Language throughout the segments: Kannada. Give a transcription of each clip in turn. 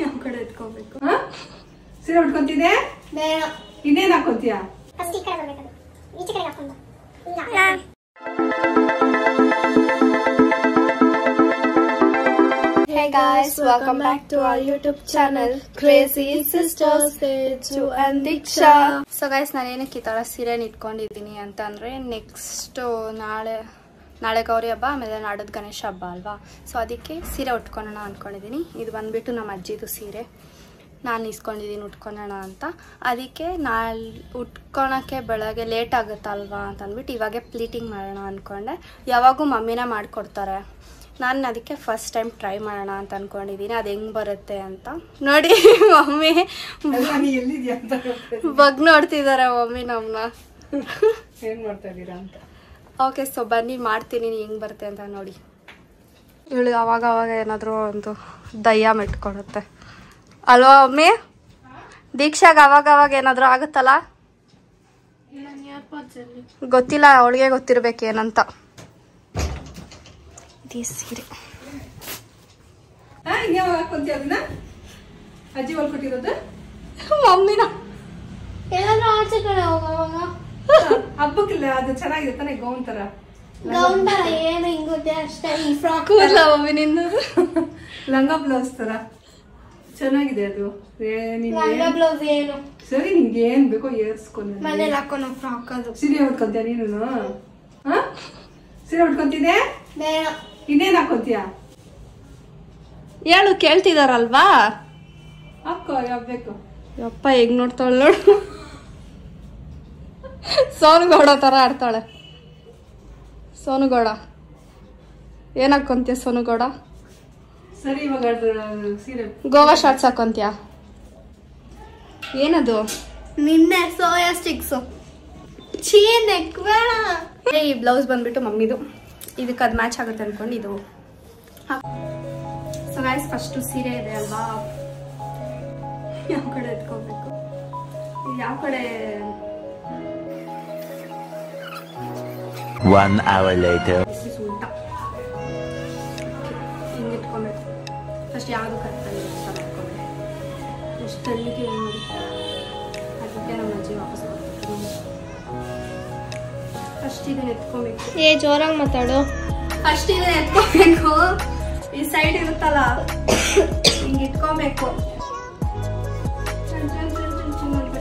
ಯಾವ ಕಡೆ ಎತ್ಕೋಬೇಕು? ಸೀರೆ ಉಟ್ಕೊಂತಿದ್ದೆ, ಇನ್ನೇನ್ ಹಾಕೊಂತೀಯ? Hey guys, welcome back to our YouTube channel Crazy Sisters Teju and Diksha. So guys, ನಾನು ಏನಕ್ಕೆ ಈ ತರ ಸೀರೆ ಇಟ್ಕೊಂಡಿದ್ದೀನಿ ಅಂತ ಅಂದ್ರೆ ನೆಕ್ಸ್ಟ್ ನಾಳೆ ಗೌರಿ ಹಬ್ಬ, ಆಮೇಲೆ ನಾಡದ ಗಣೇಶ ಹಬ್ಬ ಅಲ್ವಾ. ಸೊ ಅದಕ್ಕೆ ಸೀರೆ ಉಟ್ಕೊಳ್ಳೋಣ ಅಂದ್ಕೊಂಡಿದ್ದೀನಿ. ಇದು ಬಂದ್ಬಿಟ್ಟು ನಮ್ಮ ಅಜ್ಜಿದು ಸೀರೆ ನಾನು ಇಸ್ಕೊಂಡಿದ್ದೀನಿ ಉಟ್ಕೊಳ್ಳೋಣ ಅಂತ. ಅದಕ್ಕೆ ಉಟ್ಕೊಳಕ್ಕೆ ಬೆಳಗ್ಗೆ ಲೇಟ್ ಆಗುತ್ತಲ್ವಾ ಅಂತ ಅಂದ್ಬಿಟ್ಟು ಇವಾಗೆ ಪ್ಲೀಟಿಂಗ್ ಮಾಡೋಣ ಅಂದ್ಕೊಂಡೆ. ಯಾವಾಗೂ ಮಮ್ಮಿನೇ ಮಾಡಿಕೊಡ್ತಾರೆ, ನಾನು ಅದಕ್ಕೆ ಫಸ್ಟ್ ಟೈಮ್ ಟ್ರೈ ಮಾಡೋಣ ಅಂತ ಅಂದ್ಕೊಂಡಿದ್ದೀನಿ. ಅದು ಹೆಂಗೆ ಬರುತ್ತೆ ಅಂತ ನೋಡಿ. ಮಮ್ಮಿ ಬಗ್ ನೋಡ್ತಿದ್ದಾರೆ ಮಮ್ಮಿ ನಮ್ಮನ್ನ, ಏನ್ ಮಾಡ್ತಾ ಇದ್ದೀರಾ ಅಂತ. ಓಕೆ, ಸೊ ಬನ್ನಿ ಮಾಡ್ತೀನಿ ಹೆಂಗೆ ಬರುತ್ತೆ ಅಂತ ನೋಡಿ. ಇವಳು ಅವಾಗ ಏನಾದರೂ ಒಂದು ದಯ್ಯ ಮೆಟ್ಕೊಳುತ್ತೆ ಅಲ್ವಾ ಮಮ್ಮಿ? ದೀಕ್ಷಾಗ ಅವಾಗ ಏನಾದರೂ ಆಗುತ್ತಲ್ಲ, ಗೊತ್ತಿಲ್ಲ, ಅವಳಿಗೆ ಗೊತ್ತಿರ್ಬೇಕೇನಂತ. ಇದೇ ಸೀರೆ ಅಜ್ಜಿ ಹೊಲ್ಕೊಟ್ಟಿರೋದು ಮಮ್ಮಿನ ಆಚೆ ಕಡೆ ಹೋಗುವಾಗ ಹಬ್ಬಕ್ಕಿಲ್ಲ, ಅದು ಚೆನ್ನಾಗಿದೆ ತಾನೆ, ಗೌನ್ ತರ. ಗೌನ್ ತರ ಏನು ಹಿಂಗುತ್ತೆ ಅಷ್ಟೇ. ಈ ಫ್ರಾಕ್ ಇಲ್ಲ ಮಮ್ಮಿ, ನಿಂದು ಲಂಗ ಬ್ಲೌಸ್ ತರ ಚೆನ್ನಾಗಿದೆ ಅದು. ಬ್ಲೌಸ್ ಏನು ಸರಿ, ನಿಂಗೆ ಏನ್ ಬೇಕೋ ಏರ್ಸ್ಕೊಂಡು ಮನೇಲಿ ಹಾಕೋಣ ಫ್ರಾಕ್. ಅದು ಸೀರೆ ಉಟ್ಕೊಂತೀಯ ನೀನು? ಸೀರೆ ಉಟ್ಕೊಂತಿದ್ದೆ, ಬೇಡ. ಇನ್ನೇನ್ ಹಾಕೊಂತೀಯ? ಹೇಳು, ಕೇಳ್ತಿದಾರಲ್ವಾ? ಹಾಕೋ, ಯಾವ ಬೇಕು. ಯಪ್ಪ ಹೆಂಗ್ ನೋಡ್ತಾಳೆ ನೋಡು, ಸೋನುಗೌಡ ತರ ಆಡ್ತಾಳೆ. ಸೋನುಗೌಡ ಏನ್ ಹಾಕೊಂತೀಯ ಸೋನುಗೌಡ? ಸರಿ, ಇವಾಗ ಸೀರೆ ಗೋವಾ ಶಾರ್ಟ್ಸ್ ಹಾಕೊಂತೀಯ? ಏನದು? ನಿನ್ನೆ ಸೋಯಾ ಸ್ಟಿಕ್ಸ್ ಚೀ ನೆಕ್ ಬೇಡ. ಈ ಬ್ಲೌಸ್ ಬಂದ್ಬಿಟ್ಟು ಮಮ್ಮಿದು, ಇದಕ್ಕೆ ಅದು ಮ್ಯಾಚ್ ಆಗುತ್ತೆ ಅನ್ಕೊಂಡು ಇದು. ಸೊ ಗೈಸ್, ಫಸ್ಟು ಸೀರೆ ಇದೆ ಅಲ್ವಾ, ಯಾವ ಕಡೆ ಎತ್ಕೋಬೇಕು, ಯಾವ ಕಡೆ? 1 hour later. ಉಲ್ಟಾ ಹಿಂಗೆ ಇಟ್ಕೊಬೇಕು. ಫಸ್ಟ್ ಯಾವುದು ಕರೆಕ್ಟಾಗಿ ಇಟ್ಕೊಬೇಕು. ಎಷ್ಟು ತಲ್ಲಿಗೆ ನೋಡಿ, ಅದಕ್ಕೆ ನಮ್ಮ ಅಜ್ಜಿ ವಾಪಸ್ ಬರ್ತಾರೆ. ಫಸ್ಟ್ ಇದನ್ನ ಎತ್ಕೊಬೇಕು. ಜೋರಾಗಿ ಮಾತಾಡು. ಫಸ್ಟ್ ಇದನ್ನ ಎತ್ಕೊಬೇಕು. ಈ ಸೈಡ್ ಇರುತ್ತಲ್ಲ, ಹಿಂಗೆ ಇಟ್ಕೊಬೇಕು.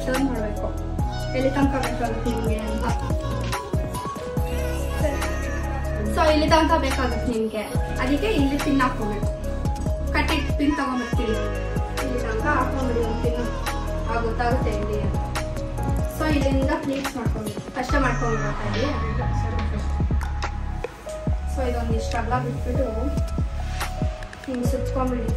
ಟರ್ನ್ ಮಾಡಬೇಕು. ಎಲ್ಲಿ ತನಕ ಬೇಕಾಗುತ್ತೆ ನಿಮಗೆ ಅಂತ. ಸೊ ಇಲ್ಲಿ ತನಕ ಬೇಕಾಗುತ್ತೆ ನಿಮಗೆ, ಅದಕ್ಕೆ ಇಲ್ಲಿ ಪಿನ್ ಹಾಕೋಬೇಕು. ಕಟ್ಟಿಟ್ಟು ಪಿನ್ ತಗೊಂಡ್ಬರ್ತೀವಿ, ಇಲ್ಲಿ ತನಕ ಹಾಕೊಂಡ್ಬಿಡಿ ಒಂದು ಪಿನ್, ಗೊತ್ತಾಗುತ್ತೆ ಇಲ್ಲಿ ಅಂತ. ಸೊ ಇಲ್ಲಿಂದ ಪ್ಲೀಟ್ಸ್ ಮಾಡ್ಕೊಬೇಕು, ಕಷ್ಟ ಮಾಡ್ಕೊಂಡ್ಬಿಡ್ತಾ ಇಲ್ಲಿ. ಸೊ ಇದೊಂದು ಇಷ್ಟ ಅಲ್ಲ ಬಿಟ್ಬಿಟ್ಟು ಹಿಂಗೆ ಸುತ್ಕೊಂಡ್ಬಿಡಿ.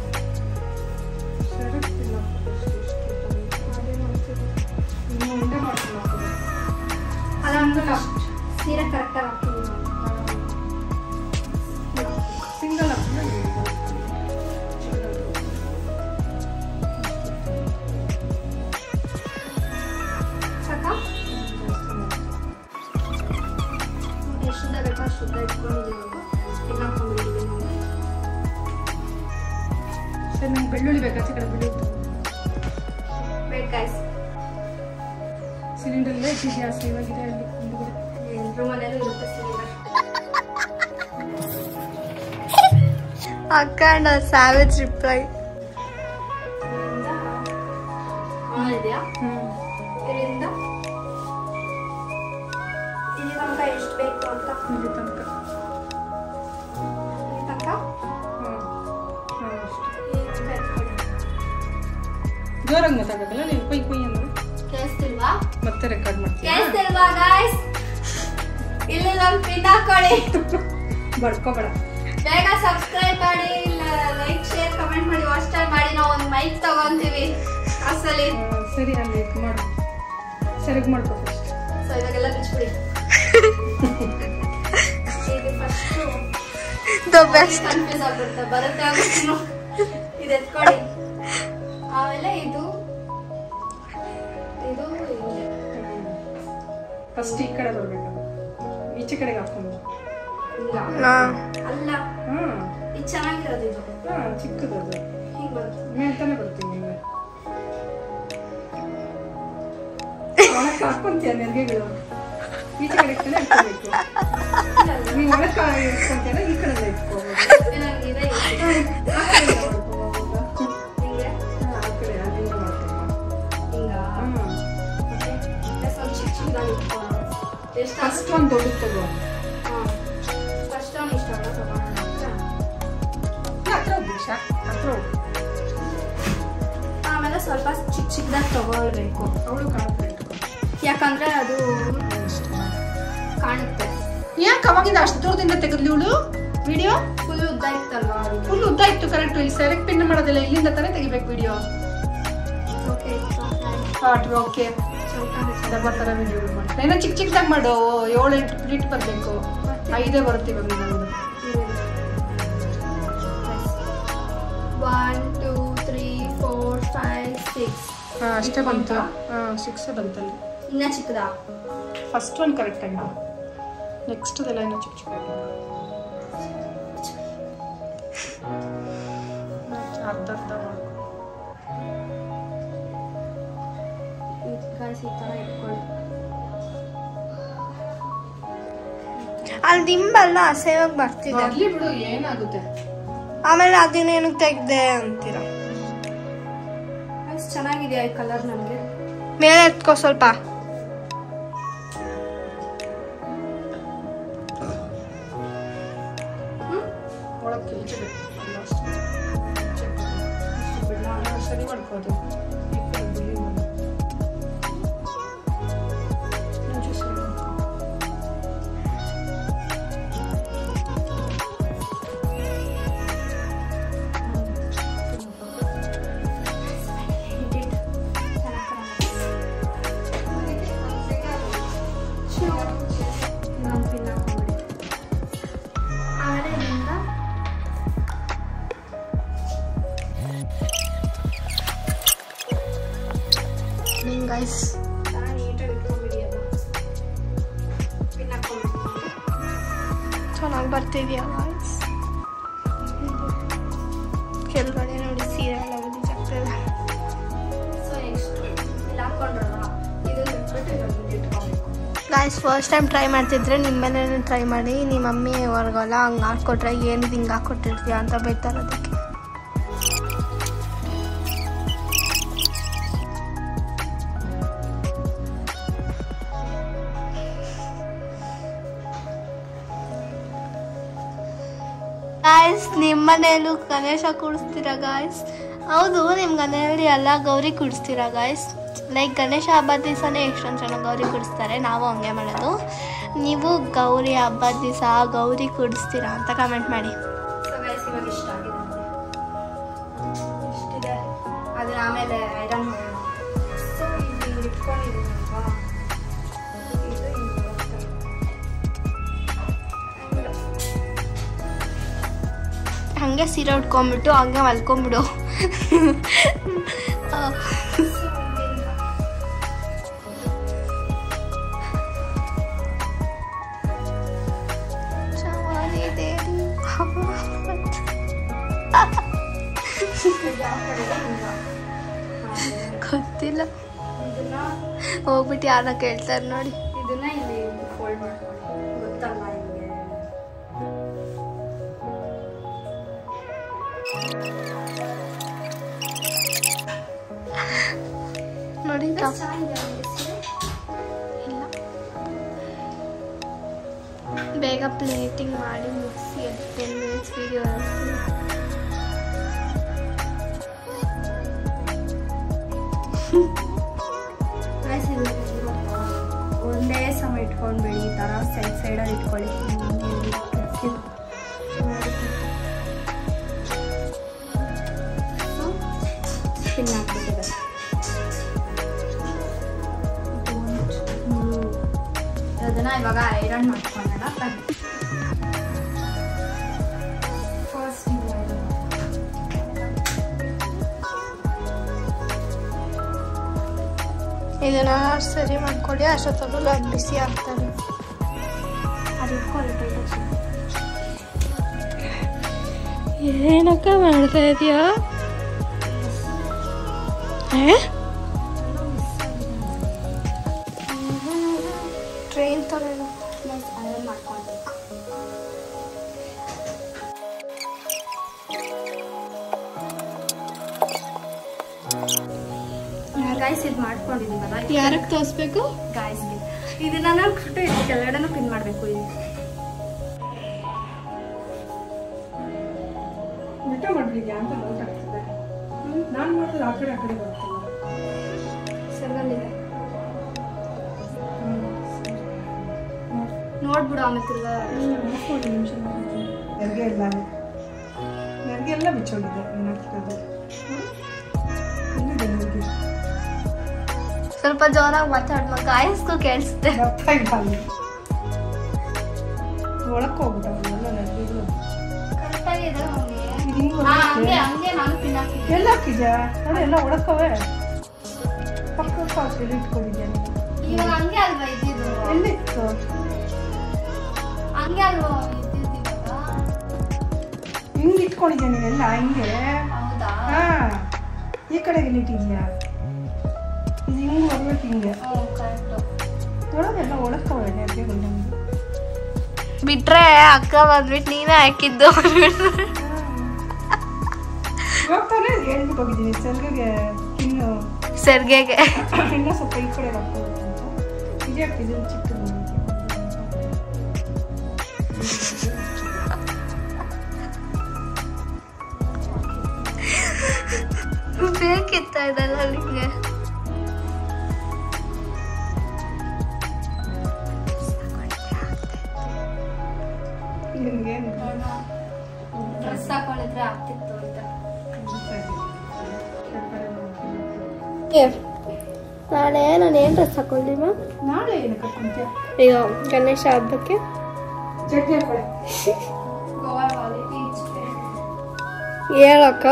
ಅದಂದ್ರೆ ಸೀರೆ ಕರೆಕ್ಟಾಗಿ ಹಾಕ್ತೀವಿ. ಸಿಂಗಲ್ ಸಾಕಾ? ಎಷ್ಟುದ್ದ ಬೇಕೋ ಅಷ್ಟುದ್ದ ಇಟ್ಕೊಂಡಿದ್ದೀವಿ. ಇನ್ನು ಹಾಕೊಂಡ್ಬಿಟ್ಟಿದ್ದೀವಿ ನಾವು. ಸರಿ, ನಂಗೆ ಬೆಳ್ಳುಳ್ಳಿ ಬೇಕಾ? ಚಿಕನ್ ಬೆಳ್ಳುಳ್ಳಿ ವೇಟ್ ಗೈಸ್, ಸಿಲಿಂಡರ್ ಎಲ್ಲ ಇಟ್ಟಿದ್ಯಾ? ಸೇವಾಗಿದೆ ಅಲ್ಲಿ ಮುಂದುಗಡೆ. ಎಲ್ಲರ ಮನೇಲೂ ಇರುತ್ತೆ ಸಿಲಿಂಡರ್. ಅಕ್ಕಂಡ savage reply. ಇದೆಯಾ? ಇದರಿಂದ ಇಲ್ಲಿ ತನಕ ಎಷ್ಟು ಬೇಕು ಅಂತ. ಇಲ್ಲಿ ತನಕ ಇಲ್ಲಿ ತನಕ ಜೋರಾಗಿ ಮಾತಾಡಬೇಕಲ್ಲ ನೀವು, ಕೊಯ್ ಕೊಯ್ ಅಂದ್ರೆ. ಕೇಳಿಸ್ತಿಲ್ವಾ? ಮತ್ತೆ ರೆಕಾರ್ಡ್ ಮಾಡ್ತೀವಿ. ಕೇಳಿಸ್ತಿಲ್ವಾ ಗೈಸ್? ಇಲ್ಲಿ ಒಂದು ಪಿನ್ ಹಾಕೊಳ್ಳಿ. ಬಡ್ಕೋಬೇಡ. ಬೇಗ ಸಬ್ಸ್ಕ್ರೈಬ್ ಮಾಡಿ, ಲೈಕ್ ಶೇರ್ ಕಮೆಂಟ್ ಮಾಡಿ, ವಾಚ್ ಟೈಮ್ ಮಾಡಿ. ನಾವು ಒಂದು ಮೈಕ್ ತಗೊಂತೀವಿ ಅಸಲಿ. ಸರಿ, ಅಲ್ಲಿ ಇದು ಮಾಡು, ಸರಿಗ್ ಮಾಡ್ಕೋ ಫಸ್ಟ್. ಸೊ ಇವಾಗೆಲ್ಲ ಬಿಚ್ಬಿಡಿ. ಇದು ಫಸ್ಟು ಕನ್ಫ್ಯೂಸ್ ಆಗ್ಬಿಡುತ್ತೆ, ಬರುತ್ತೆ ಆಗುತ್ತೆ. ಇದು ಎತ್ಕೊಳ್ಳಿ. ಆಮೇಲೆ ಇದು ಫಸ್ಟ್ ಈ ಕಡೆ ಬರ್ಬೇಕು. ಈಚೆ ಕಡೆಗೆ ಹಾಕೊಂಡು ಅಲ್ಲ ಇದು ಚೆನ್ನಾಗಿರೋದು ಇದು ಚಿಕ್ಕದು ಅದು ಹಿಂಗೆ ಬರುತ್ತೆ ಮೇಲ್ತಾನೆ ಬರ್ತೀನಿ ನಿಮಗೆ ಒಳಕ್ಕೆ ಹಾಕೊಂತೀಯ ನೆರಿಗೆಗಳು ಈಚೆ ಕಡೆ ಇಟ್ಕೊಂಡೆ ಇಟ್ಕೋಬೇಕು ನೀವು ಒಳಕ್ಕೆ ಇಟ್ಕೊಂತೀಯಲ್ಲ ಈ ಕಡೆ ಇಟ್ಕೋಬೋದು ನಂಗಿದೆ ಆ ಕಡೆ ಮಾಡ್ಕೋಬೋದು ಹಿಂಗೆ ಆ ಕಡೆ ಅಲ್ಲಿಂದ ಮಾಡ್ಕೊಂಡು ಹಿಂಗ ಸ್ವಲ್ಪ ಚಿಕ್ಕ ಚಿಕ್ಕದಾಗಿ ಇಟ್ಕೊಳ್ಳೋಣ ಎಷ್ಟು ಫಸ್ಟ್ ಒಂದು ದೊಡ್ಡದು ತಗೋ ಫಸ್ಟ್ ಅವ್ನು ಇಷ್ಟ ತಗೋಣ ಹತ್ರ ಹೋಗಿ ಶಾ ಹತ್ರ ಹೋಗಿ ಆಮೇಲೆ ಸ್ವಲ್ಪ ಚಿಕ್ಕ ಚಿಕ್ಕದಾಗಿ ತಗೊಳ್ಬೇಕು ಅವಳು ಕಾಣ್ತಾ ಇಟ್ಕೊ ಯಾಕಂದ್ರೆ ಅದು ಕಾಣುತ್ತೆ ಯಾಕೆ ಅವಾಗಿಂದ ಅಷ್ಟು ದೂರದಿಂದ ತೆಗೆದ್ಲಿ ಇವಳು ವಿಡಿಯೋ ಫುಲ್ ಉದ್ದ ಇತ್ತಲ್ವಾ ಫುಲ್ ಉದ್ದ ಇತ್ತು ಕರೆಕ್ಟ್ ಇಲ್ಲಿ ಸೆಲೆಕ್ಟ್ ಪಿನ್ ಮಾಡೋದಿಲ್ಲ ಇಲ್ಲಿಂದ ತಾನೇ ತೆಗಿಬೇಕು ವಿಡಿಯೋ ಓಕೆ ಓಕೆ ಥರ ವಿಡಿಯೋ ಮಾಡ್ತಾರೆ ಏನೋ ಚಿಕ್ಕ ಚಿಕ್ಕದಾಗಿ ಮಾಡು 7-8 ಪ್ಲೇಟ್ ಬರಬೇಕು 5 ಬರುತ್ತೆ ಇವಾಗ ನಮ್ಮದು 1 2 3 4 5 6 ಅಷ್ಟೇ ಬಂತು 6 ಬಂತಲ್ಲಿ ಇನ್ನ ಚಿಕ್ಕದಾ ಫಸ್ಟ್ ಒನ್ ಕರೆಕ್ಟ್ ಆಗಿದೆ ನೆಕ್ಸ್ಟ್ ಎಲ್ಲ ಏನೋ ಚಿಕ್ಕ ಚಿಕ್ಕ ಅರ್ಧ ಅರ್ಧ ಮಾಡ್ಕೊ ಈ ಥರ ಇಟ್ಕೊಳ್ಳಿ ಅಲ್ಲಿ ದಿಂಬಲ್ಲ ಅಸಹ್ಯವಾಗಿ ಬರ್ತಿದೆ ಬರ್ಲಿ ಬಿಡು ಏನಾಗುತ್ತೆ ಆಮೇಲೆ ಅದನ್ನೇನು ತೆಗ್ದೆ ಅಂತೀರ ಚೆನ್ನಾಗಿದೆಯಾ ಈ ಕಲರ್ ನನಗೆ ಮೇಲೆ ಎತ್ಕೋ ಸ್ವಲ್ಪ ಒಳಕ್ಕೆ ಈಚೆ ಬೇಕು ಸರಿ ಮಾಡ್ಕೋದು ಗೈಸ್ ಚೆನ್ನಾಗಿ ಬರ್ತಿದ್ಯಾ ಗೈಸ್ ಕೆಳಗಡೆ ನೋಡಿ ಸೀರೆ ಎಲ್ಲ ಓದಿದ್ದಾಗ್ತದೆ ಗೈಸ್ ಫಸ್ಟ್ ಟೈಮ್ ಟ್ರೈ ಮಾಡ್ತಿದ್ರೆ ನಿಮ್ಮ ಮನೇಲಿ ಟ್ರೈ ಮಾಡಿ ನಿಮ್ಮ ಮಮ್ಮಿ ಹೊರಗಲ್ಲ ಹಂಗೆ ಹಾಕ್ಕೊಟ್ರೆ ಏನಿದು ಹಿಂಗೆ ಹಾಕ್ಕೊಟ್ಟಿರ್ತೀಯ ಅಂತ ಬೈತಾರೆ ಅದಕ್ಕೆ ಗಾಯ್ಸ್ ನಿಮ್ಮ ಮನೆಯಲ್ಲೂ ಗಣೇಶ ಕೂಡಿಸ್ತೀರಾ ಗಾಯ್ಸ್ ಹೌದು ನಿಮ್ಮ ಮನೆಯಲ್ಲಿ ಎಲ್ಲ ಗೌರಿ ಕೂಡಿಸ್ತೀರಾ ಗಾಯ್ಸ್ ಲೈಕ್ ಗಣೇಶ ಹಬ್ಬದ ದಿವಸನೇ ಎಷ್ಟೊಂದು ಜನ ಗೌರಿ ಕೂಡಿಸ್ತಾರೆ ನಾವು ಹಂಗೆ ಮಾಡೋದು ನೀವು ಗೌರಿ ಹಬ್ಬದ ದಿವಸ ಗೌರಿ ಕೂಡಿಸ್ತೀರಾ ಅಂತ ಕಮೆಂಟ್ ಮಾಡಿ ಇವಾಗ ಇಷ್ಟ ಆಗಿದೆ ಇಷ್ಟಿದೆ ಅದನ್ನ ಆಮೇಲೆ ಐರನ್ ಮಾಡೋಣ ಸೊ ಇದು ಇಟ್ಕೊಂಡಿದ್ದೀನಲ್ವಾ ಇದು ಹಂಗೆ ಸೀರೆ ಉಟ್ಕೊಂಡ್ಬಿಟ್ಟು ಹಂಗೆ ಮಲ್ಕೊಂಬಿಡು ಗೊತ್ತಿಲ್ಲ ಹೋಗ್ಬಿಟ್ಟು ಯಾರ ಕೇಳ್ತಾರೆ ನೋಡಿ ಇದನ್ನ ಇಲ್ಲಿ ಫೋಲ್ಡ್ ಮಾಡ್ಕೊಳ್ಳಿ ಗೊತ್ತಲ್ವಾ ನಿಮಗೆ ನೋಡಿ ಇಲ್ಲ ಬೇಗ ಪ್ಲೇಟಿಂಗ್ ಮಾಡಿ ಮುಗಿಸಿ 10 ಮಿನಿಟ್ಸ್ ವಿಡಿಯೋ ಒಂದೇ ಸಮ ಇಟ್ಕೊಂಡ್ಬೇಡಿ ಈ ಥರ ಸೈಡಲ್ಲಿ ಇಟ್ಕೊಳ್ಳಿ ಪಿನ್ ಹಾಕ್ಬಿಟ್ಟಿದೆ ಅದನ್ನ ಇವಾಗ ಐರನ್ ಮಾಡ್ಕೊಳ್ಳೋಣ ಫಸ್ಟ್ ಇದನ್ನ ಸರಿ ಮಾಡ್ಕೊಳ್ಳಿ ಅಷ್ಟೊತ್ತಲ್ಲ ಅದು ಬಿಸಿ ಆಗ್ತದೆ ಏನಕ್ಕ ಮಾಡ್ತಾ ಇದೀಯಾ? ಟ್ರೈನ್ ತರ ಮಾಡ್ಕೊಂಡು ಗಾಯ್ಸ್ ಇದು ಮಾಡ್ಕೊಂಡಿದೀವಲ್ಲ, ಯಾರಕ್ಕೆ ತೋರಿಸ್ಬೇಕು? ಗಾಯ್ಸ್ಗೆ ಇದನ್ನ ನಾನು ಫೋಟೋ ಇದು ಕೆಳಗಡೆನೂ ಪಿನ್ ಮಾಡಬೇಕು. ಇದು ಊಟ ಮಾಡ್ಲಿಕ್ಕೆ ಅಂತ ಡೌಟ್ ಆಗ್ತದೆ. ನಾನು ಮಾಡಿದ್ರೆ ಆ ಕಡೆ ಬರ್ತಲ್ಲ. ಸೆಲ್ಲಲ್ಲಿದೆ ನೋಡ್ಬಿಡು. ಆಮೇಲೆ ತಿರ್ಗಾ 3 ನಿಮಿಷ ನೆರಿಗೆ ಎಲ್ಲ ಬಿಚ್ಚೋಗಿದೆ. ಸ್ವಲ್ಪ ಜೋರಾಗಿ ಮಾತಾಡುವ, ಗಾಯಸ್ಗೂ ಕೇಳಿಸುತ್ತೆ. ಒಳಕ್ಕೆ ಹೋಗ್ಬಿಟ್ಟಲ್ಲ ನೆರಿಗೆಗಳು. ಕರೆಕ್ಟಾಗಿದೆ ಎಲ್ಲ ಹಾಕಿದ್ಯಾ ನೋಡಿ, ಎಲ್ಲ ಒಳಕವೆ ಪಕ್ಕಕ್ಕೆ ಹಾಕಿ ಇಟ್ಕೊಂಡಿದ್ದೇನೆ. ಇವಾಗ ಹಂಗೆ ಅಲ್ವಾ ಇದ್ದಿದ್ದು? ಎಲ್ಲಿತ್ತು? ಹಂಗೆ ಅಲ್ವಾ ಇದ್ದಿದ್ದು? ಹಿಂಗೆ ಇಟ್ಕೊಂಡಿದ್ದೇನೆ ಎಲ್ಲ ಹಿಂಗೆ. ಹೌದಾ? ಹಾ, ಈ ಕಡೆಗೆ ಇಟ್ಟಿದ್ಯಾ? ಇದು ಹಿಂಗೆ ಬರ್ಬೇಕು ಹಿಂಗೆ. ಒಳಗೆಲ್ಲ ಒಳಕವೆ ನೆರಿಗೆಗಳು ನಮ್ಗೆ. ಬಿಟ್ರೆ ಅಕ್ಕ ಬಂದ್ಬಿಟ್ಟು ನೀನೇ ಹಾಕಿದ್ದು ಇವಾಗ್ತಾನೆ ಹೇಳ್ಬಿಟ್ಟು ಹೋಗಿದ್ದೀನಿ ಸೆಲ್ಗೆ. ಇನ್ನು ಸೆರ್ಗೆಗೆ ಇನ್ನ ಸ್ವಲ್ಪ ಈ ಕಡೆ ಹಾಕ್ಬೋದು ಅಂತ ಇದೇ ಹಾಕ್ತಿದ್ದೀನಿ. ಚಿಕ್ಕದು ಬೇಕಿತ್ತ ಇದೆಲ್ಲ ನಿಮಗೆ? ನಿಮ್ಗೆ ಡ್ರೆಸ್ ಹಾಕೊಂಡಿದ್ರೆ ಆಗ್ತಿತ್ತು ಅಂತ. ನಾಳೆ ನಾನು ಏನು ಡ್ರೆಸ್ ಹಾಕೊಳ್ಳಿ ಮ್ಯಾಮ್? ನಾಳೆ ಏನು ಕಟ್ಕೊಂತೀಯ? ಈಗ ಗಣೇಶ ಹಬ್ಬಕ್ಕೆ ಚಟ್ನಿ ಹಾಕೊಳ್ಳಿ. ಹೇಳಕ್ಕ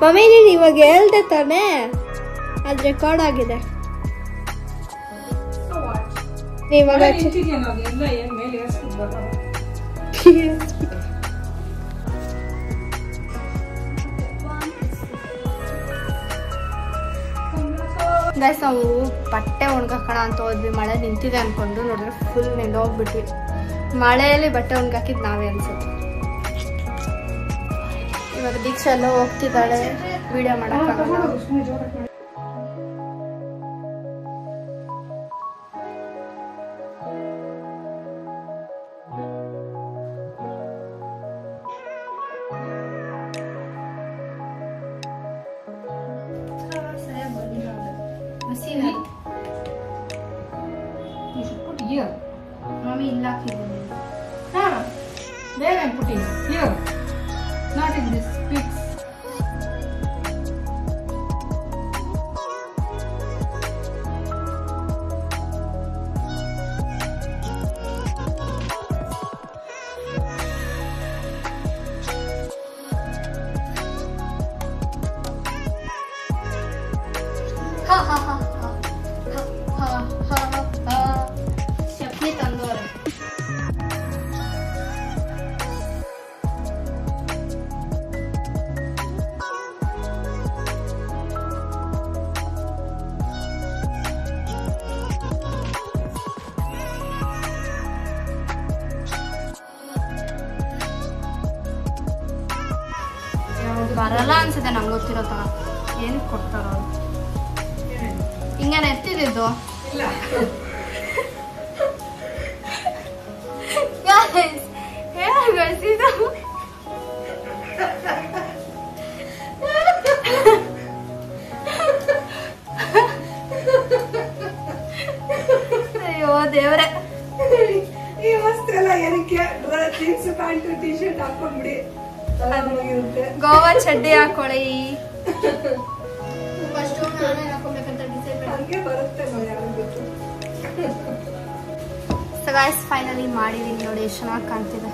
ಮಮ್ಮಿ, ನೀನು ಇವಾಗ ಹೇಳ್ದೆ ತಾನೇ? ಅದು ರೆಕಾರ್ಡ್ ಆಗಿದೆ. ಇವಾಗ ಎಲ್ಲ ಏನ್ ಮೇಲೆ ಏರ್ಸ್ಬಿಡ್ಬಾರ್ದು. ಗೈಸ್ ನಾವು ಬಟ್ಟೆ ಒಣಗಾಕೋಣ ಅಂತ ಹೋದ್ವಿ. ಮಳೆ ನಿಂತಿದೆ ಅನ್ಕೊಂಡು ನೋಡಿದ್ರೆ ಫುಲ್ ನೆಂದೋಗ್ಬಿಟ್ವಿ. ಮಳೆಯಲ್ಲಿ ಬಟ್ಟೆ ಒಣಗಾಕಿದ್ ನಾವೇ ಅನ್ಸುತ್ತೆ. ಇವಾಗ ದೀಕ್ಷಾ ಎಲ್ಲ ಹೋಗ್ತಿದ್ದಾಳೆ, ವಿಡಿಯೋ ಮಾಡಕ್ಕಾಗಲ್ಲ. Mommy, in lucky. Where I'm putting? Here. Not in this pics. Ha ha ha ha ha ha ha. ಚಟ್ನಿ ತಂದೋರೆ. ಬರಲ್ಲ ಅನ್ಸುತ್ತೆ ನಂಗೆ ಗೊತ್ತಿರೋ ತರ. ಏನಕ್ಕೆ ಕೊಡ್ತಾರೋ ಹಿಂಗೇನು ಎತ್ತಿದ್ದು? ಅಯ್ಯೋ ದೇವ್ರೆ, ಈ ವಸ್ತ್ರ ಏನಕ್ಕೆ ಜೀನ್ಸ್ ಪ್ಯಾಂಟ್ ಟಿ ಶರ್ಟ್ ಹಾಕೊಂಡ್ಬಿಡಿ. ಗೋವಾ ಚಡ್ಡಿ ಹಾಕೊಳ್ಳಿ. ಹಂಗೆ ಬರುತ್ತೆ ನೋಡಿ, ಯಾರು ಗೊತ್ತು. ಸೊ ಗೈಸ್ ಫೈನಲಿ ಮಾಡಿದೀನಿ ನೋಡಿ, ಎಷ್ಟು ಚೆನ್ನಾಗಿ ಕಾಣ್ತಿದೆ.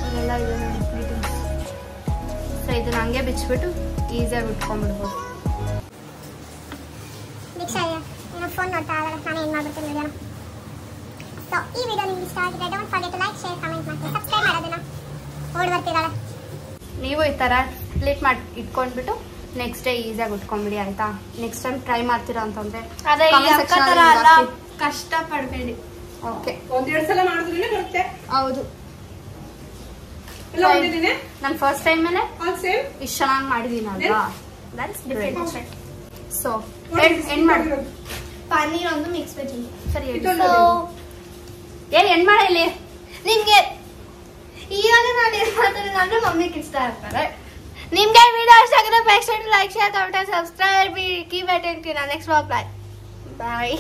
ಇದೆಲ್ಲ ಇದೆ ನೋಡಿ ಗ್ರೀಟಿಂಗ್ಸ್. ಸೊ ಇದನ್ನ ಹಂಗೆ ಬಿಚ್ಚಿಬಿಟ್ಟು ಈಸಿಯಾಗಿ ಉಟ್ಕೊಂಡ್ಬಿಡ್ಬೋದು. ದೀಕ್ಷಾ ಏನೋ ಫೋನ್ ನೋಡ್ತಾ ಇದ್ದಾಳೆ, ನಾನು ಏನು ಮಾಡ್ಬಿಡ್ತೀನಿ ವಿಡಿಯೋನ. ಸೊ ಈ ವಿಡಿಯೋ ನಿಮ್ಗೆ ಇಷ್ಟ ಆಗಿದೆ don't forget to like share comment ಮಾಡಿ ಸಬ್ಸ್ಕ್ರೈಬ್ ಮಾಡೋದನ್ನ ಓಡಿ ಬರ್ತಿದ್ದಾಳೆ. ನೀವು ಈ ಥರ ಸ್ಪ್ಲಿಟ್ ಮಾಡಿ ಇಟ್ಕೊಂಡ್ಬಿಟ್ಟು ನೆಕ್ಸ್ಟ್ ಡೇ ಈಸಿಯಾಗಿ ಉಟ್ಕೊಂಡ್ಬಿಡಿ ಆಯ್ತಾ. ನೆಕ್ಸ್ಟ್ ಟೈಮ್ ಟ್ರೈ ಮಾಡ್ತೀರಾ ಅಂತಂದ್ರೆ ಅದೇ ಈ ಅಕ್ಕ ಥರ ಅಲ್ಲ, ಕಷ್ಟ ಪಡಬೇಡಿ. ಓಕೆ, 1-2 ಸಲ ಮಾಡಿದ್ರೆ ಬರುತ್ತೆ. ಹೌದು. ಎಲ್ಲ ಒಂದಿನೇ ನಾನು ಫಸ್ಟ್ ಟೈಮ್ ಮೇಲೆ ಆಲ್ ಸೇಮ್ ಇಷ್ಟು ಚೆನ್ನಾಗಿ ಮಾಡಿದೀನಲ್ವಾ, ದಟ್ಸ್ ಡಿಫರೆಂಟ್. ಸೊ ಎಂಡ್ ಮಾಡಿ ಪನ್ನೀರ್ ಒಂದು ಮಿಕ್ಸ್ ವೆಜ್ ಸರಿ. ಇದೊಂದು ಎಂಡ್ ಮಾಡಿ ಇಲ್ಲಿ. ನಿಮ್ಗೆ ಇವಾಗ ನಾನು ಏನು ಮಾಡ್ತೀನಿ ಅಂದ್ರೆ ಮಮ್ಮಿ ಕಿಚ್ತಾ ಇರ್ತಾರೆ. ನಿಮ್ಗೆ ವಿಡಿಯೋ ಇಷ್ಟ ಆಗಿದ್ರೆ ಬೇಕ್ ಸೈಡ್ like share comment and subscribe keep it next vlog. Bye.